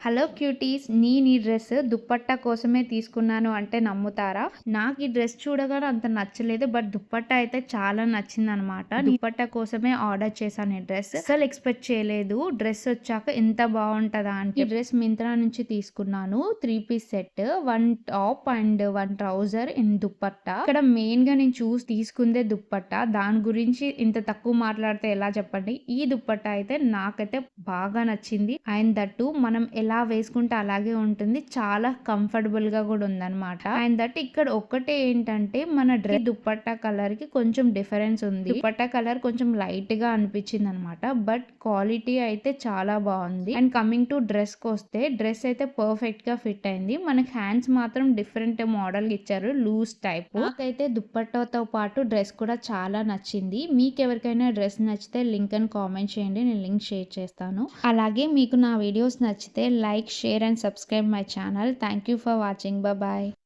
Hello cuties, నేను ఈ dress dupatta కోసమే తీసుకున్నాను అంటే నమ్ముతారా? నాకు ఈ డ్రెస్ చూడగానే అంత నచ్చలేదు. బట్ దుప్పట్టా అయితే చాలా నచ్చిందనమాట. దుప్పట్టా కోసమే ఆర్డర్ చేశాను ఈ డ్రెస్. అసలు ఎక్స్పెక్ట్ చేయలేదు డ్రెస్ వచ్చాక ఎంత బాగుంటదా అంటే. ఈ డ్రెస్ మింత్రా నుంచి తీసుకున్నాను. 3 piece set, 1 top and 1 trouser in dupatta. ఇక్కడ మెయిన్ గా నేను చూసి తీసుకుందే దుప్పట్టా. దాని గురించి ఇంత తక్కువ మాట్లాడితే ఎలా చెప్పండి. ఈ దుప్పట్టా అయితే నాకైతే బాగా నచ్చింది. అండ్ దట్టు మనం ఎలా వేసుకుంటే అలాగే ఉంటుంది. చాలా కంఫర్టబుల్ గా కూడా ఉందన్నమాట. అండ్ దట్ ఇక్కడ ఒక్కటే ఏంటంటే మన డ్రెస్ దుప్పట్టా కలర్ కి కొంచెం డిఫరెన్స్ ఉంది. దుప్పట్టా కలర్ కొంచెం లైట్ గా అనిపించింది అనమాట. బట్ క్వాలిటీ అయితే చాలా బాగుంది. అండ్ కమింగ్ టు డ్రెస్ కి వస్తే డ్రెస్ అయితే పర్ఫెక్ట్ గా ఫిట్ అయింది. మనకి హ్యాండ్స్ మాత్రం డిఫరెంట్ మోడల్ ఇచ్చారు, లూజ్ టైప్. నాకైతే దుప్పట్టాతో పాటు డ్రెస్ కూడా చాలా నచ్చింది. మీకు ఎవరికైనా డ్రెస్ నచ్చితే లింక్ అని కామెంట్ చేయండి, నేను లింక్ షేర్ చేస్తాను. అలాగే మీకు నా వీడియోస్ నచ్చితే like, share and subscribe my channel. Thank you for watching. Bye bye.